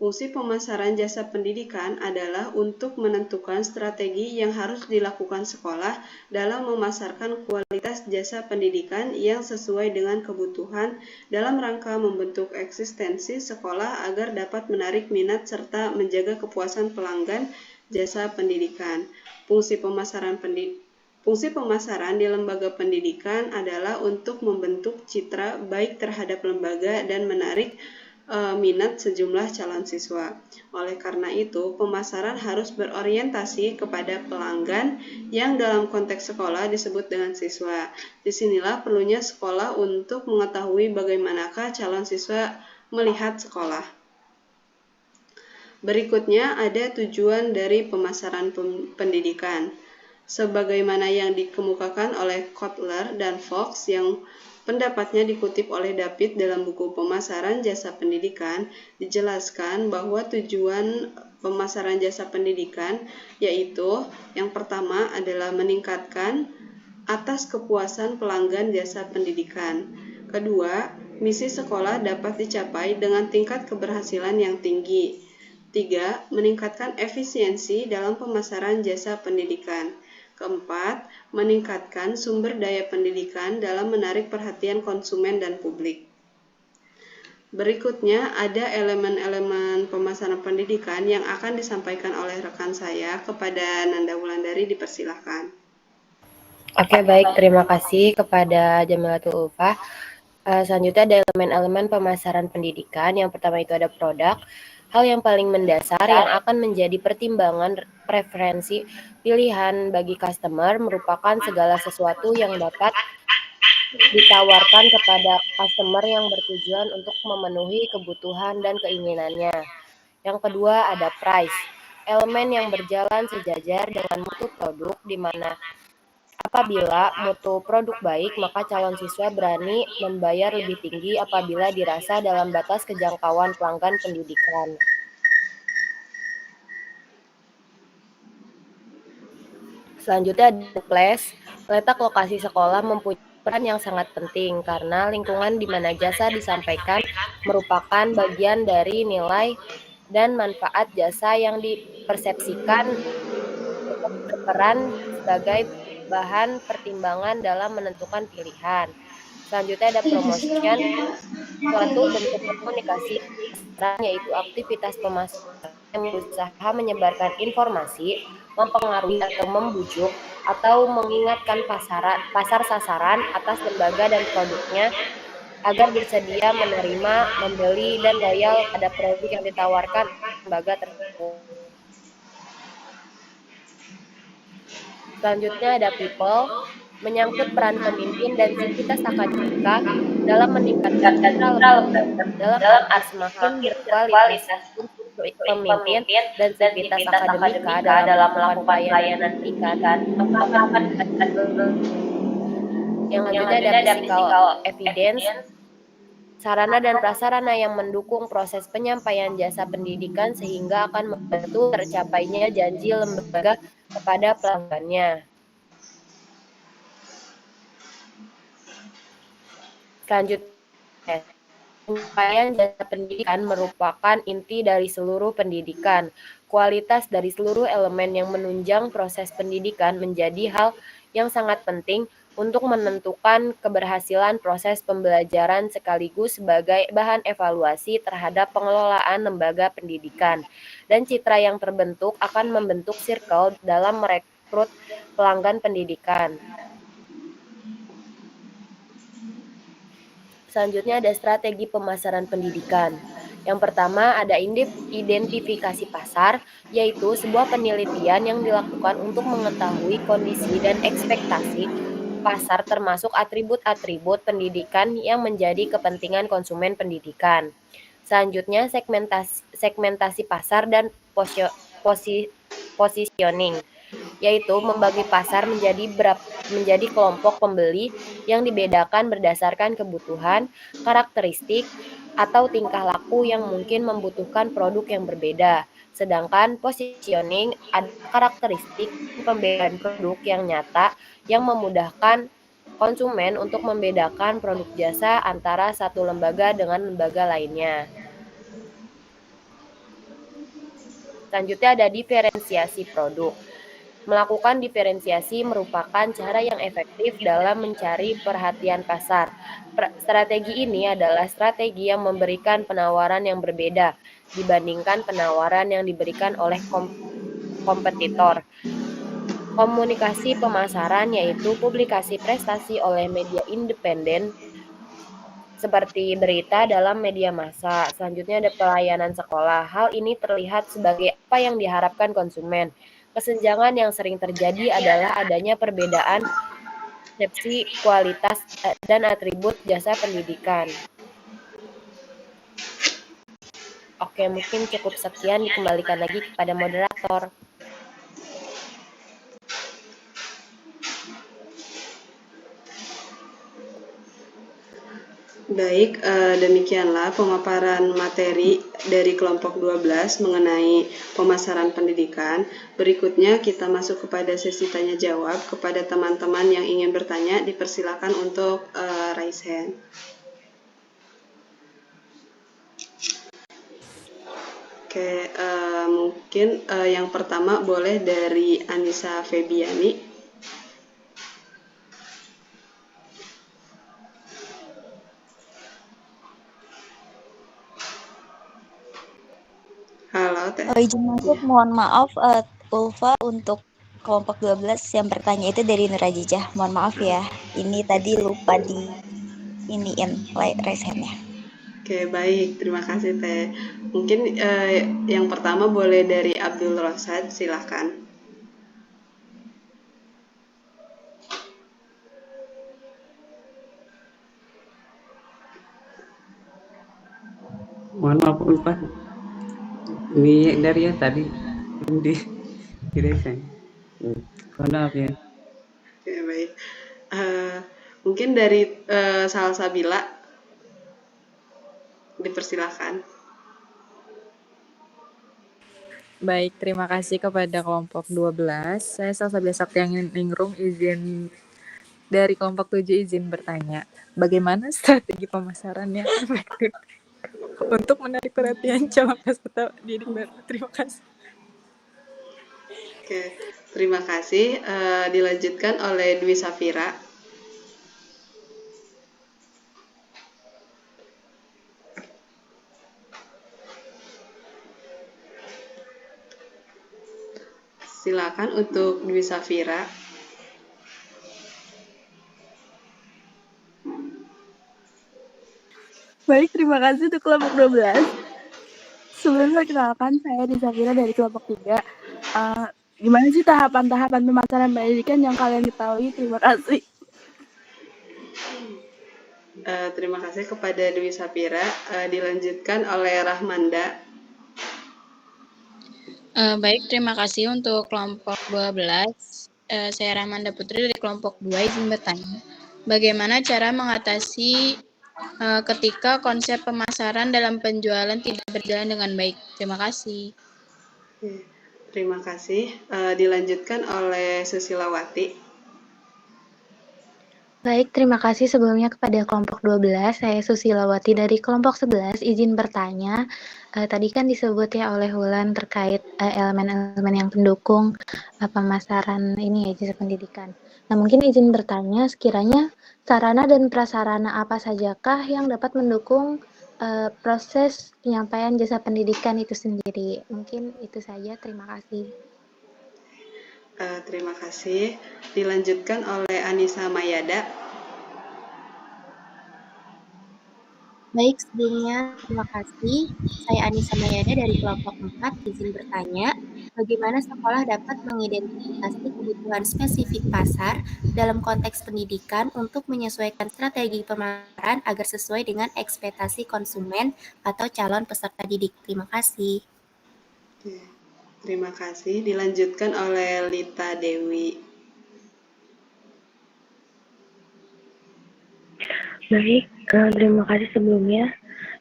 Fungsi pemasaran jasa pendidikan adalah untuk menentukan strategi yang harus dilakukan sekolah dalam memasarkan kualitas jasa pendidikan yang sesuai dengan kebutuhan dalam rangka membentuk eksistensi sekolah agar dapat menarik minat serta menjaga kepuasan pelanggan jasa pendidikan. Fungsi pemasaran di lembaga pendidikan adalah untuk membentuk citra baik terhadap lembaga dan menarik minat sejumlah calon siswa. Oleh karena itu, pemasaran harus berorientasi kepada pelanggan yang dalam konteks sekolah disebut dengan siswa. Disinilah perlunya sekolah untuk mengetahui bagaimanakah calon siswa melihat sekolah. Berikutnya ada tujuan dari pemasaran pendidikan. Sebagaimana yang dikemukakan oleh Kotler dan Fox yang pendapatnya dikutip oleh David dalam buku Pemasaran Jasa Pendidikan, dijelaskan bahwa tujuan pemasaran jasa pendidikan yaitu yang pertama adalah meningkatkan atas kepuasan pelanggan jasa pendidikan. Kedua, misi sekolah dapat dicapai dengan tingkat keberhasilan yang tinggi. 3. Meningkatkan efisiensi dalam pemasaran jasa pendidikan. Keempat, meningkatkan sumber daya pendidikan dalam menarik perhatian konsumen dan publik. Berikutnya ada elemen-elemen pemasaran pendidikan yang akan disampaikan oleh rekan saya kepada Nanda Wulandari, dipersilahkan. Oke, baik. Terima kasih kepada Jamilatul Ulfah. Selanjutnya ada elemen-elemen pemasaran pendidikan. Yang pertama itu ada produk. Hal yang paling mendasar yang akan menjadi pertimbangan preferensi pilihan bagi customer merupakan segala sesuatu yang dapat ditawarkan kepada customer yang bertujuan untuk memenuhi kebutuhan dan keinginannya. Yang kedua ada price. Elemen yang berjalan sejajar dengan mutu produk, di mana apabila mutu produk baik, maka calon siswa berani membayar lebih tinggi apabila dirasa dalam batas kejangkauan pelanggan pendidikan. Selanjutnya ada place. Letak lokasi sekolah mempunyai peran yang sangat penting karena lingkungan di mana jasa disampaikan merupakan bagian dari nilai dan manfaat jasa yang dipersepsikan berperan sebagai bahan pertimbangan dalam menentukan pilihan. Selanjutnya ada promotion, suatu bentuk komunikasi yaitu aktivitas pemasaran yang berusaha menyebarkan informasi, mempengaruhi atau membujuk, atau mengingatkan pasar sasaran atas lembaga dan produknya agar bersedia menerima, membeli, dan loyal pada produk yang ditawarkan lembaga tersebut. Selanjutnya ada people, menyangkut peran pemimpin dan sivitas akademika dalam meningkatkan citra lembaga. Dalam arti semakin berkualitas pemimpin dan sivitas akademika dalam melakukan pelayanan pendidikan, maka akan yang selanjutnya ada physical evidence, sarana dan prasarana yang mendukung proses penyampaian jasa pendidikan sehingga akan membantu tercapainya janji lembaga kepada pelanggannya. Selanjutnya, penyampaian jasa pendidikan merupakan inti dari seluruh pendidikan. Kualitas dari seluruh elemen yang menunjang proses pendidikan menjadi hal yang sangat penting untuk menentukan keberhasilan proses pembelajaran sekaligus sebagai bahan evaluasi terhadap pengelolaan lembaga pendidikan. Dan citra yang terbentuk akan membentuk circle dalam merekrut pelanggan pendidikan. Selanjutnya ada strategi pemasaran pendidikan. Yang pertama ada identifikasi pasar, yaitu sebuah penelitian yang dilakukan untuk mengetahui kondisi dan ekspektasi pasar termasuk atribut-atribut pendidikan yang menjadi kepentingan konsumen pendidikan. Selanjutnya segmentasi pasar dan positioning, yaitu membagi pasar menjadi kelompok pembeli yang dibedakan berdasarkan kebutuhan, karakteristik, atau tingkah laku yang mungkin membutuhkan produk yang berbeda. Sedangkan positioning ada karakteristik pembedaan produk yang nyata yang memudahkan konsumen untuk membedakan produk jasa antara satu lembaga dengan lembaga lainnya. Selanjutnya ada diferensiasi produk. Melakukan diferensiasi merupakan cara yang efektif dalam mencari perhatian pasar. Strategi ini adalah strategi yang memberikan penawaran yang berbeda dibandingkan penawaran yang diberikan oleh kompetitor. Komunikasi pemasaran yaitu publikasi prestasi oleh media independen seperti berita dalam media massa. Selanjutnya ada pelayanan sekolah. Hal ini terlihat sebagai apa yang diharapkan konsumen. Kesenjangan yang sering terjadi adalah adanya perbedaan persepsi kualitas dan atribut jasa pendidikan. Oke, mungkin cukup sekian, dikembalikan lagi kepada moderator. Baik, demikianlah pemaparan materi dari kelompok 12 mengenai pemasaran pendidikan. Berikutnya kita masuk kepada sesi tanya jawab. Kepada teman-teman yang ingin bertanya, dipersilakan untuk raise hand. Oke, mungkin yang pertama boleh dari Anissa Febiani. Halo, Teh. Izin masuk, mohon maaf Ulfa, untuk kelompok 12 yang bertanya itu dari Nurajijah. Mohon maaf ya, ini tadi lupa di iniin raise hand-nya. Oke, baik. Terima kasih, Teh. Mungkin yang pertama boleh dari Abdul Rosad, silahkan. Mohon maaf Ulfa, ini dari ya tadi di resign. Mohon maaf ya. Oke, baik. Mungkin dari Salsabila, dipersilakan. Baik, terima kasih kepada kelompok 12. Saya Salsabila Saktianingrum, izin dari kelompok 7 izin bertanya. Bagaimana strategi pemasaran yang efektif untuk menarik perhatian calon peserta didik baru? Terima kasih. Oke, terima kasih. Dilanjutkan oleh Dwi Safira. Silakan untuk Dwi Safira. Baik, terima kasih untuk kelompok 12. Sebelum perkenalkan, saya Dwi Safira dari kelompok 3. Gimana sih tahapan-tahapan pemasaran pendidikan yang kalian ketahui? Terima kasih. Terima kasih kepada Dwi Safira. Dilanjutkan oleh Rahmanda. Baik, terima kasih untuk kelompok 12. Saya Rahmanda Putri dari kelompok 2 izin bertanya. Bagaimana cara mengatasi ketika konsep pemasaran dalam penjualan tidak berjalan dengan baik? Terima kasih. Terima kasih. Dilanjutkan oleh Susilawati. Baik, terima kasih sebelumnya kepada kelompok 12. Saya Susilawati dari kelompok 11, izin bertanya. Tadi kan disebut ya oleh Wulan terkait elemen-elemen yang pendukung pemasaran ini ya, jasa pendidikan. Nah, mungkin izin bertanya, sekiranya sarana dan prasarana apa sajakah yang dapat mendukung proses penyampaian jasa pendidikan itu sendiri? Mungkin itu saja, terima kasih. Terima kasih. Dilanjutkan oleh Anissa Mayada. Baik, sebelumnya terima kasih. Saya Anissa Mayada dari kelompok 4, izin bertanya, bagaimana sekolah dapat mengidentifikasi kebutuhan spesifik pasar dalam konteks pendidikan untuk menyesuaikan strategi pemasaran agar sesuai dengan ekspektasi konsumen atau calon peserta didik. Terima kasih. Terima kasih. Dilanjutkan oleh Lita Dewi. Baik, terima kasih sebelumnya.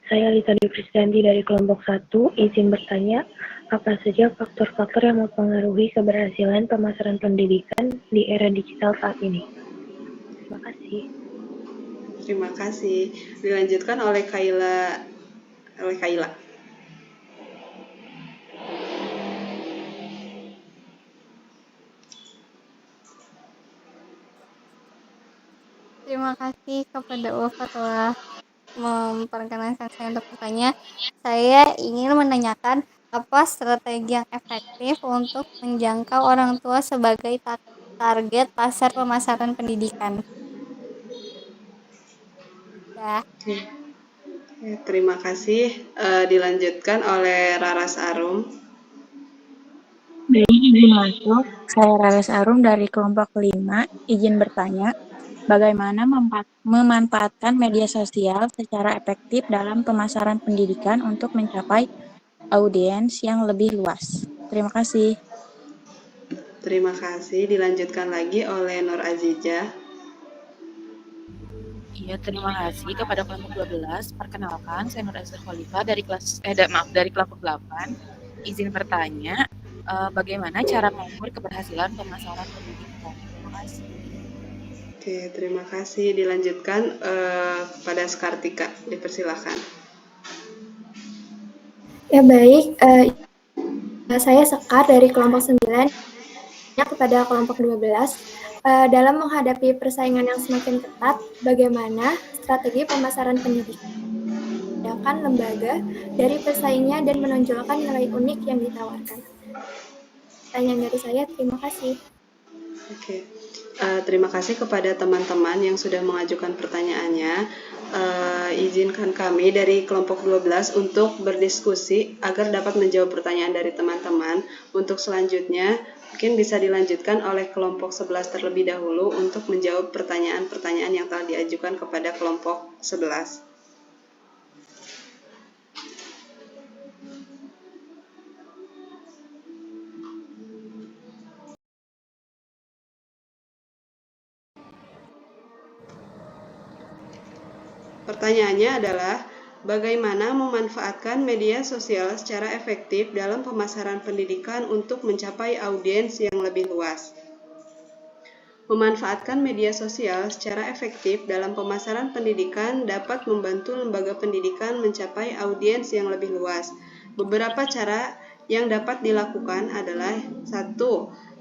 Saya Lita Dewi Prisdanti dari kelompok 1, izin bertanya, apa saja faktor-faktor yang mempengaruhi keberhasilan pemasaran pendidikan di era digital saat ini? Terima kasih. Terima kasih. Dilanjutkan oleh Kaila. Terima kasih kepada Ulfa telah memperkenankan saya untuk bertanya. Saya ingin menanyakan apa strategi yang efektif untuk menjangkau orang tua sebagai target pasar pemasaran pendidikan. Ya. Oke. Ya, terima kasih. Dilanjutkan oleh Raras Arum. Baik, izin masuk. Saya Raras Arum dari kelompok 5. Izin bertanya, bagaimana memanfaatkan media sosial secara efektif dalam pemasaran pendidikan untuk mencapai audiens yang lebih luas? Terima kasih. Terima kasih. Dilanjutkan lagi oleh Nur Azijah. Iya, terima kasih kepada kelompok 12. Perkenalkan, saya Nur Azhar Khalifah dari dari kelompok 8. Izin bertanya, bagaimana cara mengukur keberhasilan pemasaran pendidikan? Terima kasih. Oke, terima kasih. Dilanjutkan kepada Skartika. Dipersilakan. Ya baik, saya Sekar dari kelompok 9 kepada kelompok 12. Dalam menghadapi persaingan yang semakin ketat, bagaimana strategi pemasaran pendidikan lembaga dari pesaingnya dan menonjolkan nilai unik yang ditawarkan? Pertanyaan dari saya, terima kasih. Oke, terima kasih kepada teman-teman yang sudah mengajukan pertanyaannya. Izinkan kami dari kelompok 12 untuk berdiskusi agar dapat menjawab pertanyaan dari teman-teman. Untuk selanjutnya, mungkin bisa dilanjutkan oleh kelompok 11 terlebih dahulu untuk menjawab pertanyaan-pertanyaan yang telah diajukan kepada kelompok 11. Pertanyaannya adalah, bagaimana memanfaatkan media sosial secara efektif dalam pemasaran pendidikan untuk mencapai audiens yang lebih luas? Memanfaatkan media sosial secara efektif dalam pemasaran pendidikan dapat membantu lembaga pendidikan mencapai audiens yang lebih luas. Beberapa cara yang dapat dilakukan adalah: 1.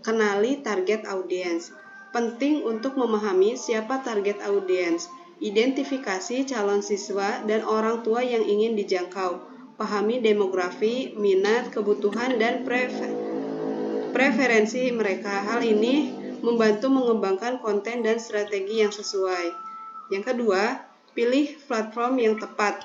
Kenali target audiens. Penting untuk memahami siapa target audiens. Identifikasi calon siswa dan orang tua yang ingin dijangkau. Pahami demografi, minat, kebutuhan, dan preferensi mereka. Hal ini membantu mengembangkan konten dan strategi yang sesuai. Yang kedua, pilih platform yang tepat.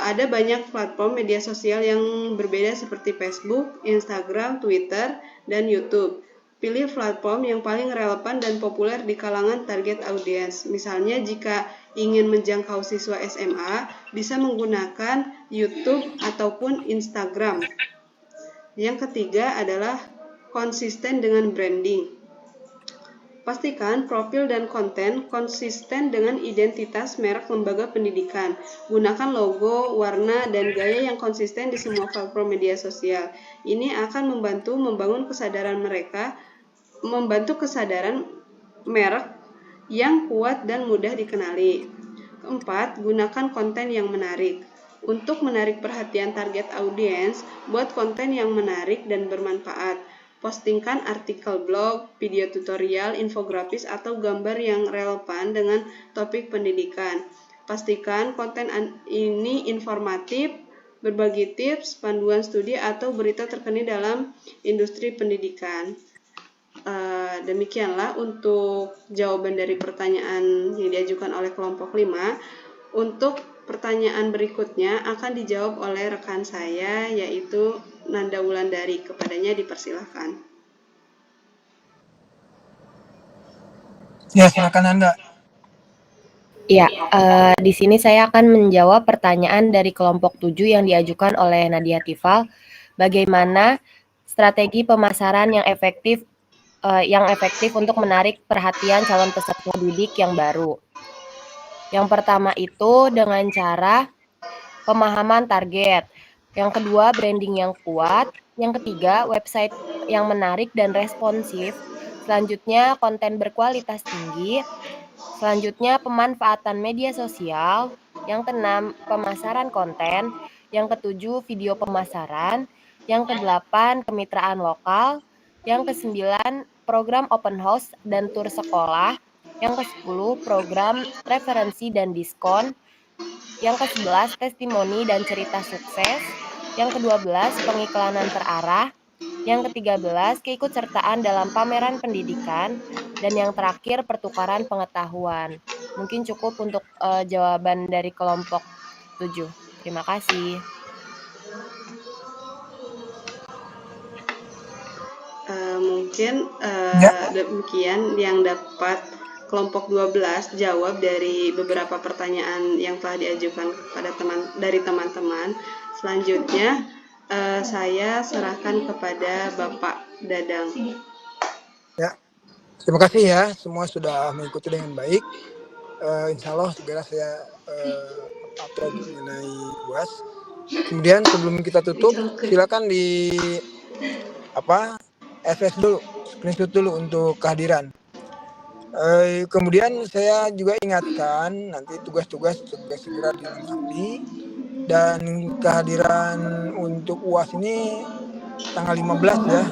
Ada banyak platform media sosial yang berbeda seperti Facebook, Instagram, Twitter, dan YouTube. Pilih platform yang paling relevan dan populer di kalangan target audiens. Misalnya, jika ingin menjangkau siswa SMA, bisa menggunakan YouTube ataupun Instagram. Yang ketiga adalah konsisten dengan branding. Pastikan profil dan konten konsisten dengan identitas merek lembaga pendidikan. Gunakan logo, warna, dan gaya yang konsisten di semua platform media sosial. Ini akan membantu membangun kesadaran merek yang kuat dan mudah dikenali. Keempat, gunakan konten yang menarik. Untuk menarik perhatian target audiens, buat konten yang menarik dan bermanfaat. Postingkan artikel blog, video tutorial, infografis, atau gambar yang relevan dengan topik pendidikan. Pastikan konten ini informatif, berbagi tips, panduan studi, atau berita terkini dalam industri pendidikan. Demikianlah untuk jawaban dari pertanyaan yang diajukan oleh kelompok 5. Untuk pertanyaan berikutnya akan dijawab oleh rekan saya, yaitu Nanda Wulandari. Kepadanya dipersilahkan. Ya, silakan Nanda. Ya, di sini saya akan menjawab pertanyaan dari kelompok 7 yang diajukan oleh Nadia Tifal. Bagaimana strategi pemasaran yang efektif untuk menarik perhatian calon peserta didik yang baru? Yang pertama itu dengan cara pemahaman target. Yang kedua, branding yang kuat. Yang ketiga, website yang menarik dan responsif. Selanjutnya, konten berkualitas tinggi. Selanjutnya, pemanfaatan media sosial. Yang keenam, pemasaran konten. Yang ketujuh, video pemasaran. Yang kedelapan, kemitraan lokal. Yang kesembilan, program open house dan tur sekolah. Yang ke-10, program referensi dan diskon. Yang ke-11, testimoni dan cerita sukses. Yang ke-12, pengiklanan terarah. Yang ke-13, keikutsertaan dalam pameran pendidikan. Dan yang terakhir, pertukaran pengetahuan. Mungkin cukup untuk jawaban dari kelompok 7. Terima kasih. Mungkin demikian yang dapat kelompok 12 jawab dari beberapa pertanyaan yang telah diajukan kepada teman-teman. Selanjutnya saya serahkan kepada Bapak Dadang. Ya, terima kasih ya, semua sudah mengikuti dengan baik. Insya Allah segera saya upload mengenai UAS. Kemudian sebelum kita tutup, silakan di FS dulu, screenshot dulu untuk kehadiran. Kemudian saya juga ingatkan nanti tugas-tugas segera dilengkapi, dan kehadiran untuk UAS ini tanggal 15 ya,